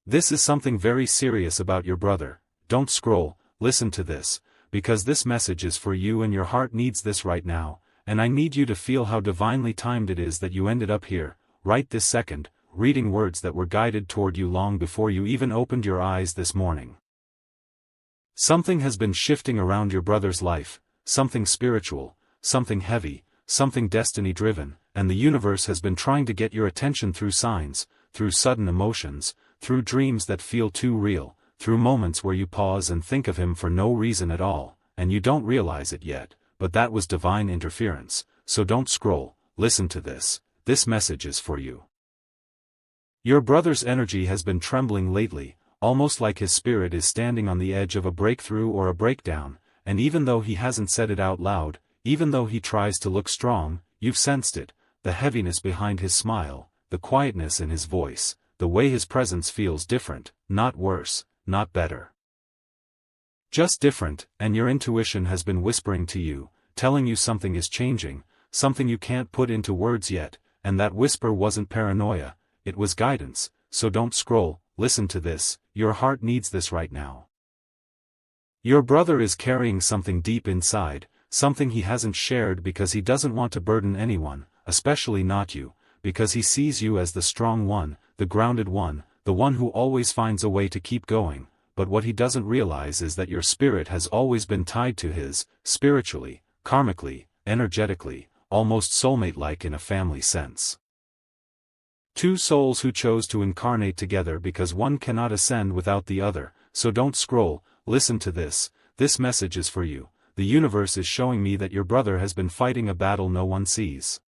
This is something very serious about your brother. Don't scroll, listen to this, because this message is for you and your heart needs this right now, and I need you to feel how divinely timed it is that you ended up here, right this second, reading words that were guided toward you long before you even opened your eyes this morning. Something has been shifting around your brother's life, something spiritual, something heavy, something destiny-driven, and the universe has been trying to get your attention through signs, through sudden emotions, through dreams that feel too real, through moments where you pause and think of him for no reason at all, and you don't realize it yet, but that was divine interference. So don't scroll, listen to this message is for you. Your brother's energy has been trembling lately, almost like his spirit is standing on the edge of a breakthrough or a breakdown, and even though he hasn't said it out loud, even though he tries to look strong, you've sensed it, the heaviness behind his smile, the quietness in his voice, the way his presence feels different, not worse, not better. Just different, and your intuition has been whispering to you, telling you something is changing, something you can't put into words yet, and that whisper wasn't paranoia, it was guidance. So don't scroll, listen to this, your heart needs this right now. Your brother is carrying something deep inside, something he hasn't shared because he doesn't want to burden anyone, especially not you, because he sees you as the strong one, the grounded one, the one who always finds a way to keep going, but what he doesn't realize is that your spirit has always been tied to his, spiritually, karmically, energetically, almost soulmate-like in a family sense. Two souls who chose to incarnate together because one cannot ascend without the other. So don't scroll, listen to this message is for you. The universe is showing me that your brother has been fighting a battle no one sees.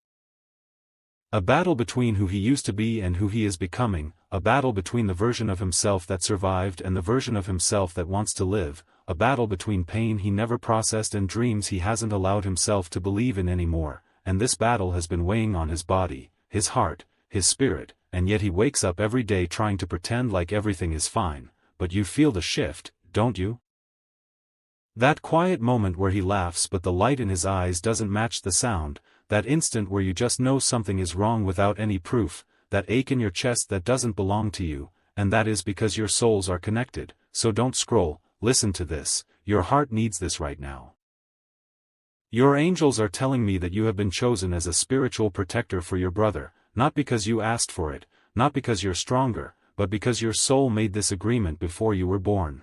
A battle between who he used to be and who he is becoming, a battle between the version of himself that survived and the version of himself that wants to live, a battle between pain he never processed and dreams he hasn't allowed himself to believe in anymore, and this battle has been weighing on his body, his heart, his spirit, and yet he wakes up every day trying to pretend like everything is fine. But you feel the shift, don't you? That quiet moment where he laughs but the light in his eyes doesn't match the sound, that instant where you just know something is wrong without any proof, that ache in your chest that doesn't belong to you, and that is because your souls are connected. So don't scroll, listen to this, your heart needs this right now. Your angels are telling me that you have been chosen as a spiritual protector for your brother, not because you asked for it, not because you're stronger, but because your soul made this agreement before you were born.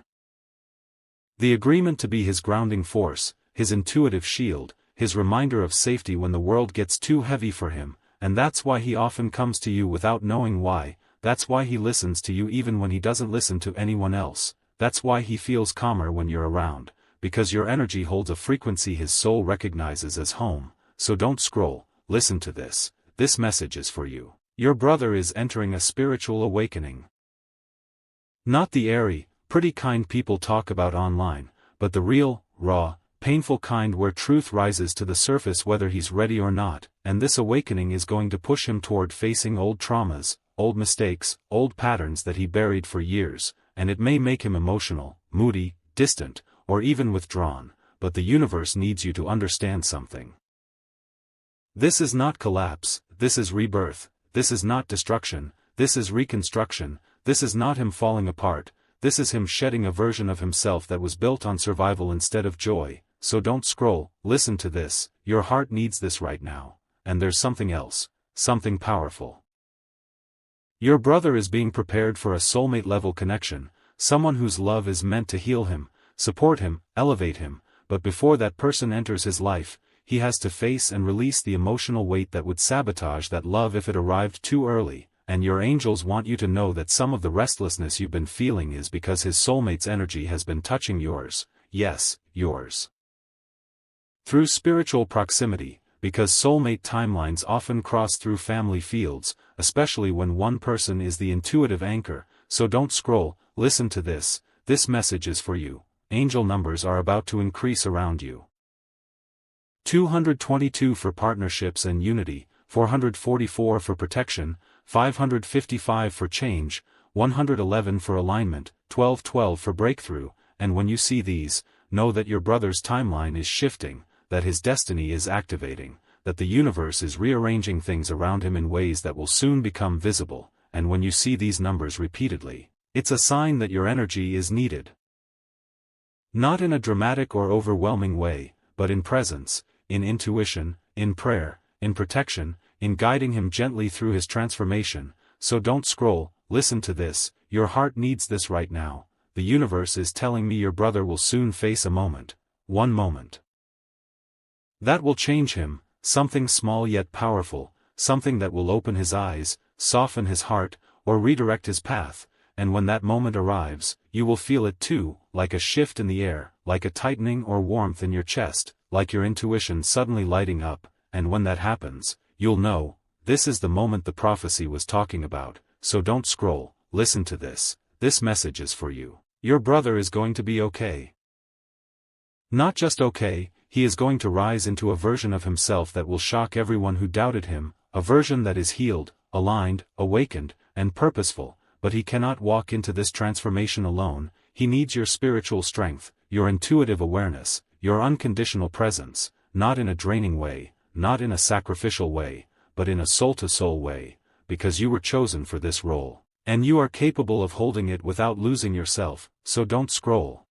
The agreement to be his grounding force, his intuitive shield, his reminder of safety when the world gets too heavy for him, and that's why he often comes to you without knowing why, that's why he listens to you even when he doesn't listen to anyone else, that's why he feels calmer when you're around, because your energy holds a frequency his soul recognizes as home. So don't scroll, listen to this message is for you. Your brother is entering a spiritual awakening. Not the airy, pretty kind people talk about online, but the real, raw, painful kind where truth rises to the surface whether he's ready or not, and this awakening is going to push him toward facing old traumas, old mistakes, old patterns that he buried for years, and it may make him emotional, moody, distant, or even withdrawn, but the universe needs you to understand something. This is not collapse, this is rebirth, this is not destruction, this is reconstruction, this is not him falling apart, this is him shedding a version of himself that was built on survival instead of joy. So don't scroll, listen to this, your heart needs this right now, and there's something else, something powerful. Your brother is being prepared for a soulmate-level connection, someone whose love is meant to heal him, support him, elevate him, but before that person enters his life, he has to face and release the emotional weight that would sabotage that love if it arrived too early, and your angels want you to know that some of the restlessness you've been feeling is because his soulmate's energy has been touching yours, yes, yours. Through spiritual proximity, because soulmate timelines often cross through family fields, especially when one person is the intuitive anchor. So don't scroll, listen to this message is for you. Angel numbers are about to increase around you. 222 for partnerships and unity, 444 for protection, 555 for change, 111 for alignment, 1212 for breakthrough, and when you see these, know that your brother's timeline is shifting, that his destiny is activating, that the universe is rearranging things around him in ways that will soon become visible, and when you see these numbers repeatedly, It's a sign that your energy is needed. Not in a dramatic or overwhelming way, but in presence, in intuition, in prayer, in protection, in guiding him gently through his transformation. So don't scroll, listen to this, your heart needs this right now. The universe is telling me your brother will soon face a moment, one moment, that will change him, something small yet powerful, something that will open his eyes, soften his heart, or redirect his path. And when that moment arrives, you will feel it too, like a shift in the air, like a tightening or warmth in your chest, like your intuition suddenly lighting up. And when that happens, you'll know, this is the moment the prophecy was talking about. So don't scroll, listen to this, this message is for you. Your brother is going to be okay. Not just okay, he is going to rise into a version of himself that will shock everyone who doubted him, a version that is healed, aligned, awakened, and purposeful. But he cannot walk into this transformation alone. He needs your spiritual strength, your intuitive awareness, your unconditional presence, not in a draining way, not in a sacrificial way, but in a soul-to-soul way, because you were chosen for this role, and you are capable of holding it without losing yourself. So don't scroll.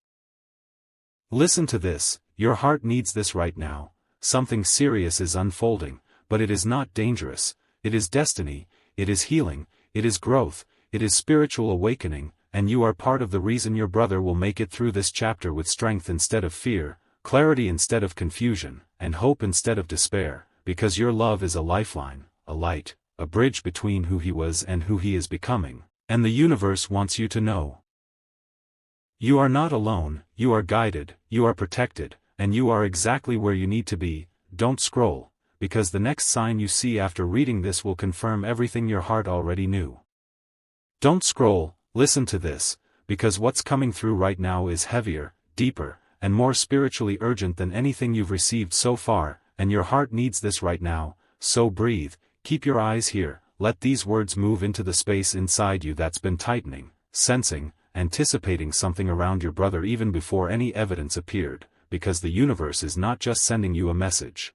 Listen to this, your heart needs this right now. Something serious is unfolding, but it is not dangerous. It is destiny, it is healing, it is growth, it is spiritual awakening, and you are part of the reason your brother will make it through this chapter with strength instead of fear, clarity instead of confusion, and hope instead of despair, because your love is a lifeline, a light, a bridge between who he was and who he is becoming, and the universe wants you to know. You are not alone, you are guided, you are protected, and you are exactly where you need to be. Don't scroll, because the next sign you see after reading this will confirm everything your heart already knew. Don't scroll, listen to this, because what's coming through right now is heavier, deeper, and more spiritually urgent than anything you've received so far, and your heart needs this right now. So breathe, keep your eyes here, let these words move into the space inside you that's been tightening, sensing, anticipating something around your brother even before any evidence appeared, because the universe is not just sending you a message.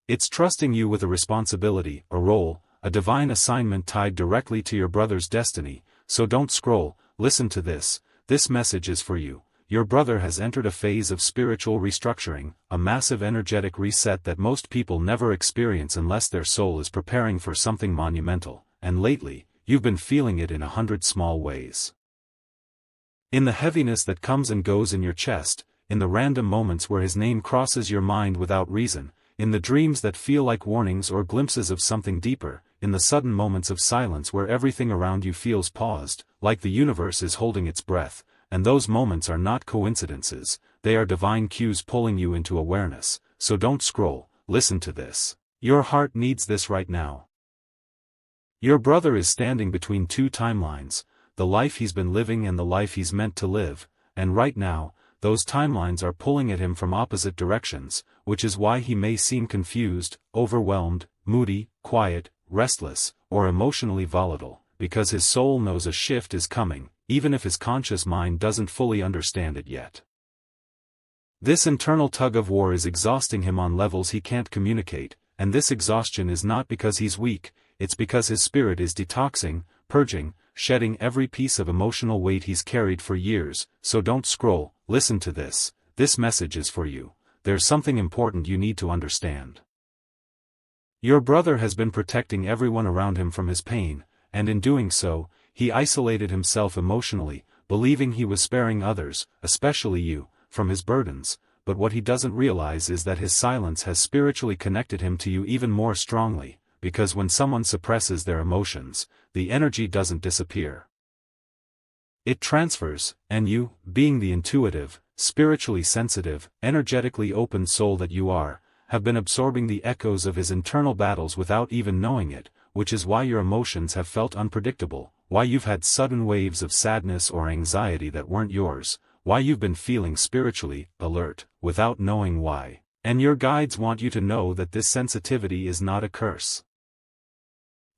It's trusting you with a responsibility, a role, a divine assignment tied directly to your brother's destiny. So don't scroll, listen to this, this message is for you. Your brother has entered a phase of spiritual restructuring, a massive energetic reset that most people never experience unless their soul is preparing for something monumental, and lately, you've been feeling it in 100 small ways. In the heaviness that comes and goes in your chest, in the random moments where his name crosses your mind without reason, in the dreams that feel like warnings or glimpses of something deeper, in the sudden moments of silence where everything around you feels paused, like the universe is holding its breath, and those moments are not coincidences, they are divine cues pulling you into awareness. So don't scroll, listen to this. Your heart needs this right now. Your brother is standing between two timelines, the life he's been living and the life he's meant to live, and right now, those timelines are pulling at him from opposite directions, which is why he may seem confused, overwhelmed, moody, quiet, restless, or emotionally volatile, because his soul knows a shift is coming, even if his conscious mind doesn't fully understand it yet. This internal tug-of-war is exhausting him on levels he can't communicate, and this exhaustion is not because he's weak, it's because his spirit is detoxing, purging, shedding every piece of emotional weight he's carried for years. So don't scroll, listen to this, this message is for you. There's something important you need to understand. Your brother has been protecting everyone around him from his pain, and in doing so, he isolated himself emotionally, believing he was sparing others, especially you, from his burdens. But what he doesn't realize is that his silence has spiritually connected him to you even more strongly, because when someone suppresses their emotions, the energy doesn't disappear. It transfers, and you, being the intuitive, spiritually sensitive, energetically open soul that you are, have been absorbing the echoes of his internal battles without even knowing it, which is why your emotions have felt unpredictable, why you've had sudden waves of sadness or anxiety that weren't yours, why you've been feeling spiritually alert, without knowing why. And your guides want you to know that this sensitivity is not a curse.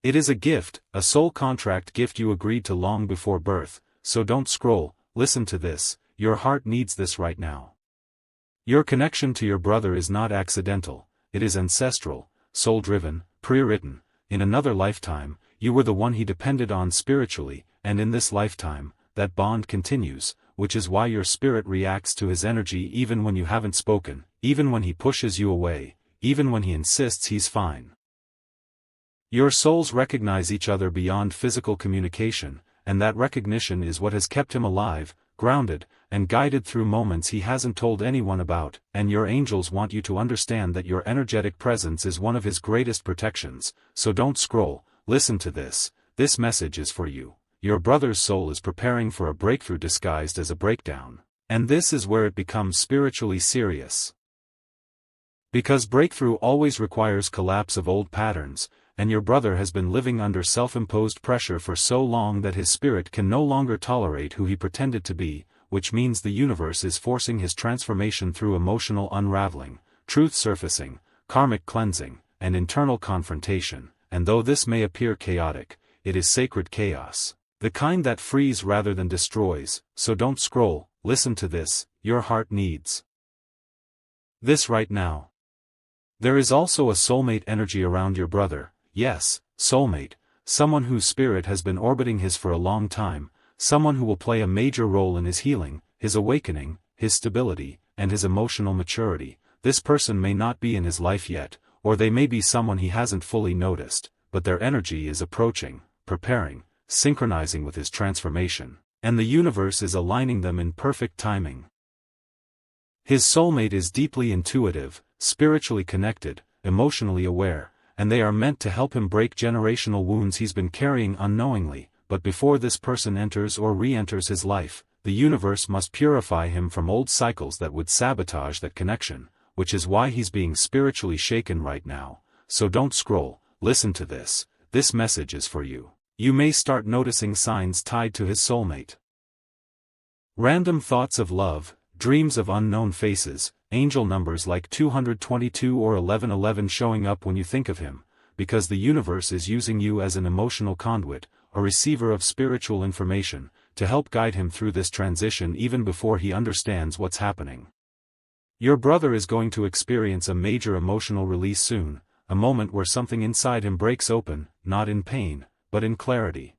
It is a gift, a soul contract gift you agreed to long before birth. So don't scroll, listen to this, your heart needs this right now. Your connection to your brother is not accidental, it is ancestral, soul-driven, pre-written. In another lifetime, you were the one he depended on spiritually, and in this lifetime, that bond continues, which is why your spirit reacts to his energy even when you haven't spoken, even when he pushes you away, even when he insists he's fine. Your souls recognize each other beyond physical communication, and that recognition is what has kept him alive, grounded, and guided through moments he hasn't told anyone about, and your angels want you to understand that your energetic presence is one of his greatest protections, so don't scroll, listen to this message is for you. Your brother's soul is preparing for a breakthrough disguised as a breakdown, and this is where it becomes spiritually serious. Because breakthrough always requires collapse of old patterns, and your brother has been living under self-imposed pressure for so long that his spirit can no longer tolerate who he pretended to be, which means the universe is forcing his transformation through emotional unraveling, truth surfacing, karmic cleansing, and internal confrontation, and though this may appear chaotic, it is sacred chaos, the kind that frees rather than destroys, so don't scroll, listen to this, your heart needs this right now. There is also a soulmate energy around your brother. Yes, soulmate, someone whose spirit has been orbiting his for a long time, someone who will play a major role in his healing, his awakening, his stability, and his emotional maturity. This person may not be in his life yet, or they may be someone he hasn't fully noticed, but their energy is approaching, preparing, synchronizing with his transformation, and the universe is aligning them in perfect timing. His soulmate is deeply intuitive, spiritually connected, emotionally aware, and they are meant to help him break generational wounds he's been carrying unknowingly, but before this person enters or re-enters his life, the universe must purify him from old cycles that would sabotage that connection, which is why he's being spiritually shaken right now. So don't scroll, listen to this message is for you. You may start noticing signs tied to his soulmate. Random thoughts of love, dreams of unknown faces, angel numbers like 222 or 1111 showing up when you think of him, because the universe is using you as an emotional conduit, a receiver of spiritual information, to help guide him through this transition even before he understands what's happening. Your brother is going to experience a major emotional release soon, a moment where something inside him breaks open, not in pain, but in clarity.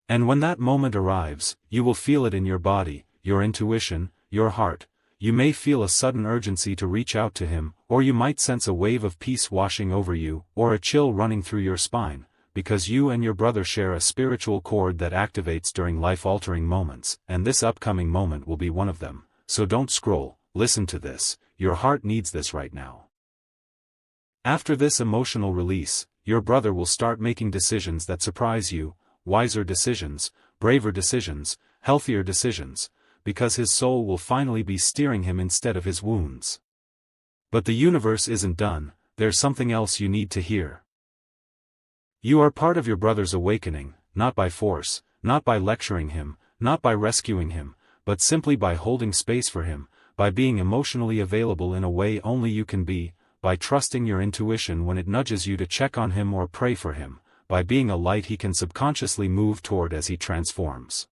And when that moment arrives, you will feel it in your body, your intuition, your heart. You may feel a sudden urgency to reach out to him, or you might sense a wave of peace washing over you, or a chill running through your spine, because you and your brother share a spiritual cord that activates during life-altering moments, and this upcoming moment will be one of them. So don't scroll, listen to this, your heart needs this right now. After this emotional release, your brother will start making decisions that surprise you, wiser decisions, braver decisions, healthier decisions, because his soul will finally be steering him instead of his wounds. But the universe isn't done, there's something else you need to hear. You are part of your brother's awakening, not by force, not by lecturing him, not by rescuing him, but simply by holding space for him, by being emotionally available in a way only you can be, by trusting your intuition when it nudges you to check on him or pray for him, by being a light he can subconsciously move toward as he transforms.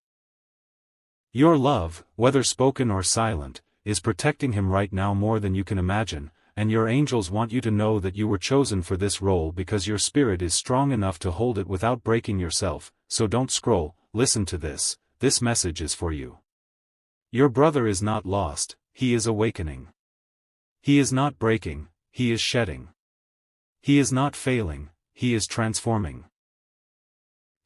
Your love, whether spoken or silent, is protecting him right now more than you can imagine, and your angels want you to know that you were chosen for this role because your spirit is strong enough to hold it without breaking yourself. So don't scroll, listen to this message is for you. Your brother is not lost, he is awakening. He is not breaking, he is shedding. He is not failing, he is transforming.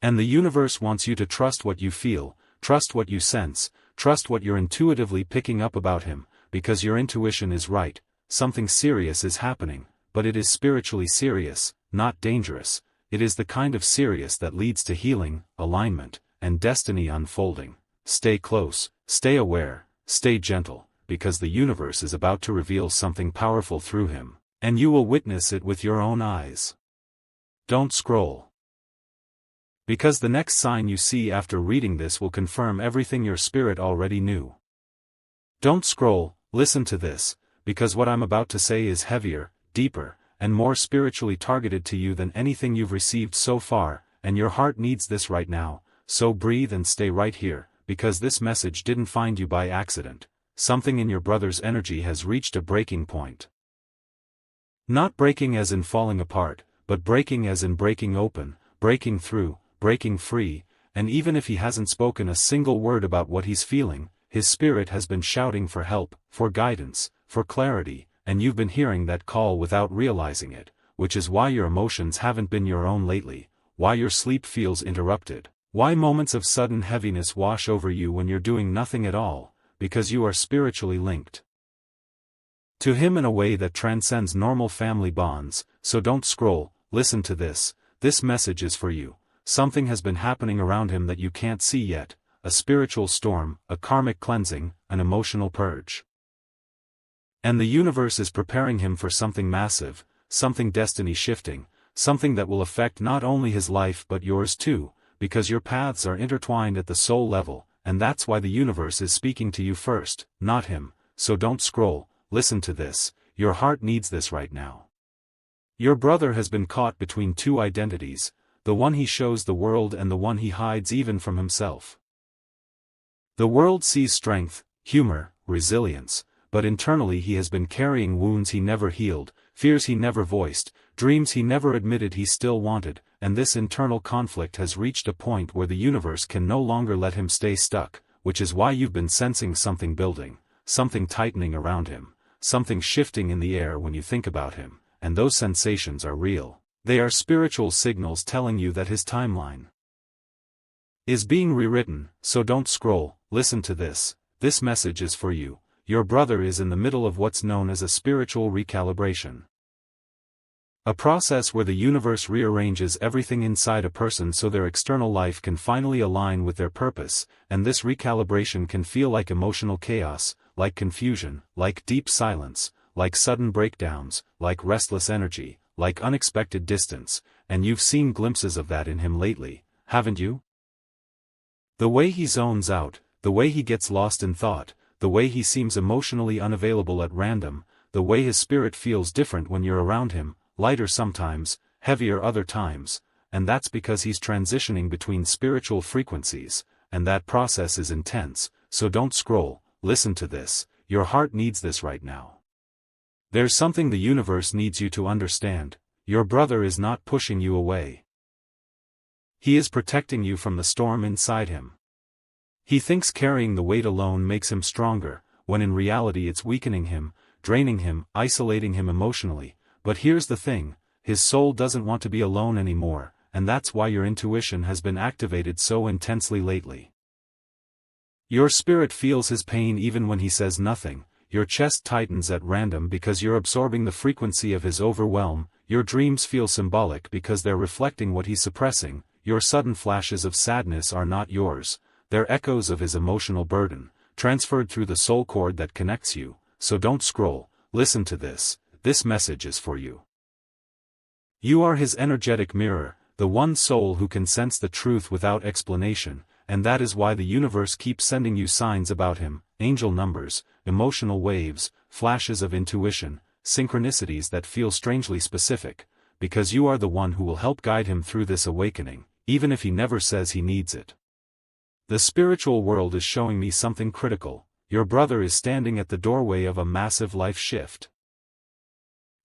And the universe wants you to trust what you feel, trust what you sense, trust what you're intuitively picking up about him, because your intuition is right, something serious is happening, but it is spiritually serious, not dangerous. It is the kind of serious that leads to healing, alignment, and destiny unfolding. Stay close, stay aware, stay gentle, because the universe is about to reveal something powerful through him, and you will witness it with your own eyes. Don't scroll. Because the next sign you see after reading this will confirm everything your spirit already knew. Don't scroll, listen to this, because what I'm about to say is heavier, deeper, and more spiritually targeted to you than anything you've received so far, and your heart needs this right now, so breathe and stay right here, because this message didn't find you by accident. Something in your brother's energy has reached a breaking point. Not breaking as in falling apart, but breaking as in breaking open, breaking through, breaking free, and even if he hasn't spoken a single word about what he's feeling, his spirit has been shouting for help, for guidance, for clarity, and you've been hearing that call without realizing it, which is why your emotions haven't been your own lately, why your sleep feels interrupted, why moments of sudden heaviness wash over you when you're doing nothing at all, because you are spiritually linked to him in a way that transcends normal family bonds. So don't scroll, listen to this message is for you. Something has been happening around him that you can't see yet, a spiritual storm, a karmic cleansing, an emotional purge. And the universe is preparing him for something massive, something destiny shifting, something that will affect not only his life but yours too, because your paths are intertwined at the soul level, and that's why the universe is speaking to you first, not him. So don't scroll, listen to this, your heart needs this right now. Your brother has been caught between two identities, the one he shows the world and the one he hides even from himself. The world sees strength, humor, resilience, but internally he has been carrying wounds he never healed, fears he never voiced, dreams he never admitted he still wanted, and this internal conflict has reached a point where the universe can no longer let him stay stuck, which is why you've been sensing something building, something tightening around him, something shifting in the air when you think about him, and those sensations are real. They are spiritual signals telling you that his timeline is being rewritten. So don't scroll, listen to this message is for you. Your brother is in the middle of what's known as a spiritual recalibration. A process where the universe rearranges everything inside a person so their external life can finally align with their purpose, and this recalibration can feel like emotional chaos, like confusion, like deep silence, like sudden breakdowns, like restless energy, like unexpected distance, and you've seen glimpses of that in him lately, haven't you? The way he zones out, the way he gets lost in thought, the way he seems emotionally unavailable at random, the way his spirit feels different when you're around him, lighter sometimes, heavier other times, and that's because he's transitioning between spiritual frequencies, and that process is intense. So don't scroll, listen to this, your heart needs this right now. There's something the universe needs you to understand. Your brother is not pushing you away. He is protecting you from the storm inside him. He thinks carrying the weight alone makes him stronger, when in reality it's weakening him, draining him, isolating him emotionally. But here's the thing, his soul doesn't want to be alone anymore, and that's why your intuition has been activated so intensely lately. Your spirit feels his pain even when he says nothing, your chest tightens at random because you're absorbing the frequency of his overwhelm, your dreams feel symbolic because they're reflecting what he's suppressing, your sudden flashes of sadness are not yours, they're echoes of his emotional burden, transferred through the soul cord that connects you. So don't scroll, listen to this message is for you. You are his energetic mirror, the one soul who can sense the truth without explanation, and that is why the universe keeps sending you signs about him, angel numbers, emotional waves, flashes of intuition, synchronicities that feel strangely specific, because you are the one who will help guide him through this awakening, even if he never says he needs it. The spiritual world is showing me something critical. Your brother is standing at the doorway of a massive life shift.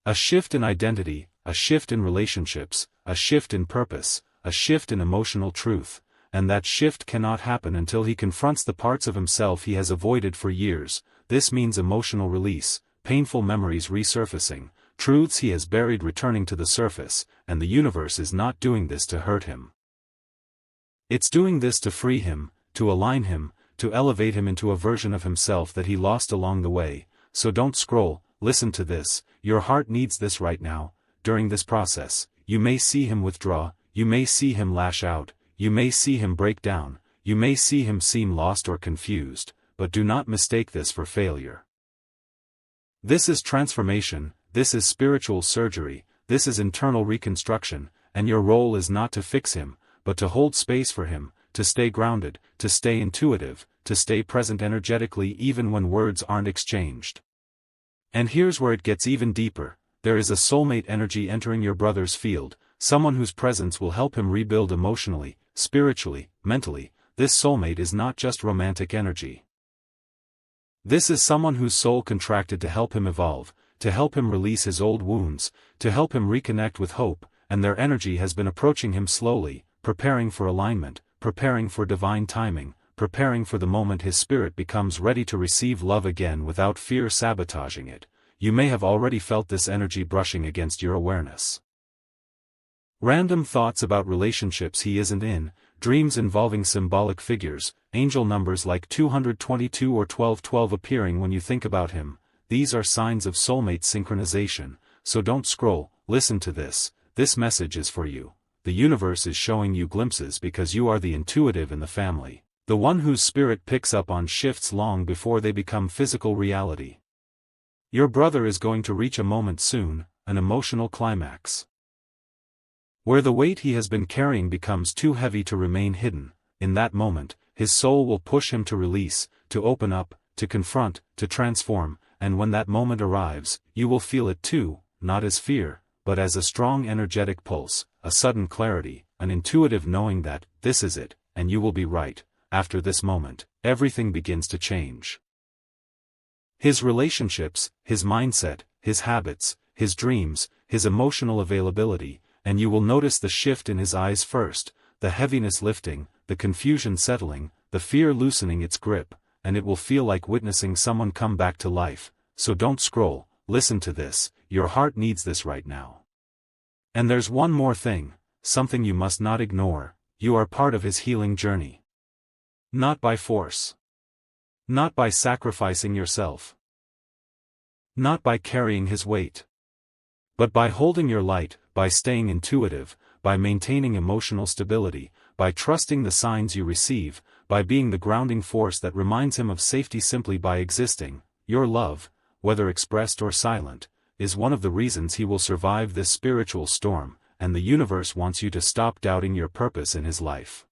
A shift in identity, a shift in relationships, a shift in purpose, a shift in emotional truth, and that shift cannot happen until he confronts the parts of himself he has avoided for years. This means emotional release, painful memories resurfacing, truths he has buried returning to the surface, and the universe is not doing this to hurt him. It's doing this to free him, to align him, to elevate him into a version of himself that he lost along the way. So don't scroll, listen to this, your heart needs this right now. During this process, you may see him withdraw, you may see him lash out, you may see him break down, you may see him seem lost or confused, but do not mistake this for failure. This is transformation, this is spiritual surgery, this is internal reconstruction, and your role is not to fix him, but to hold space for him, to stay grounded, to stay intuitive, to stay present energetically even when words aren't exchanged. And here's where it gets even deeper. There is a soulmate energy entering your brother's field, someone whose presence will help him rebuild emotionally, spiritually, mentally. This soulmate is not just romantic energy. This is someone whose soul contracted to help him evolve, to help him release his old wounds, to help him reconnect with hope, and their energy has been approaching him slowly, preparing for alignment, preparing for divine timing, preparing for the moment his spirit becomes ready to receive love again without fear sabotaging it. You may have already felt this energy brushing against your awareness. Random thoughts about relationships he isn't in, dreams involving symbolic figures, angel numbers like 222 or 1212 appearing when you think about him, these are signs of soulmate synchronization, so don't scroll, listen to this message is for you. The universe is showing you glimpses because you are the intuitive in the family, the one whose spirit picks up on shifts long before they become physical reality. Your brother is going to reach a moment soon, an emotional climax, where the weight he has been carrying becomes too heavy to remain hidden. In that moment, his soul will push him to release, to open up, to confront, to transform, and when that moment arrives, you will feel it too, not as fear, but as a strong energetic pulse, a sudden clarity, an intuitive knowing that, this is it, and you will be right. After this moment, everything begins to change. His relationships, his mindset, his habits, his dreams, his emotional availability, and you will notice the shift in his eyes first, the heaviness lifting, the confusion settling, the fear loosening its grip, and it will feel like witnessing someone come back to life. So don't scroll, listen to this, your heart needs this right now. And there's one more thing, something you must not ignore, you are part of his healing journey. Not by force. Not by sacrificing yourself. Not by carrying his weight. But by holding your light, by staying intuitive, by maintaining emotional stability, by trusting the signs you receive, by being the grounding force that reminds him of safety simply by existing. Your love, whether expressed or silent, is one of the reasons he will survive this spiritual storm, and the universe wants you to stop doubting your purpose in his life.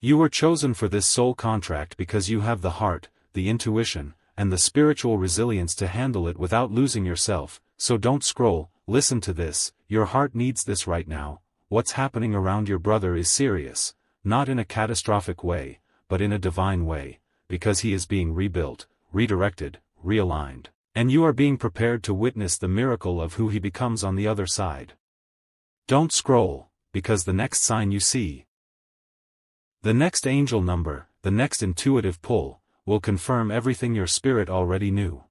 You were chosen for this soul contract because you have the heart, the intuition, and the spiritual resilience to handle it without losing yourself. So don't scroll, listen to this, your heart needs this right now. What's happening around your brother is serious, not in a catastrophic way, but in a divine way, because he is being rebuilt, redirected, realigned, and you are being prepared to witness the miracle of who he becomes on the other side. Don't scroll, because the next sign you see, the next angel number, the next intuitive pull, will confirm everything your spirit already knew.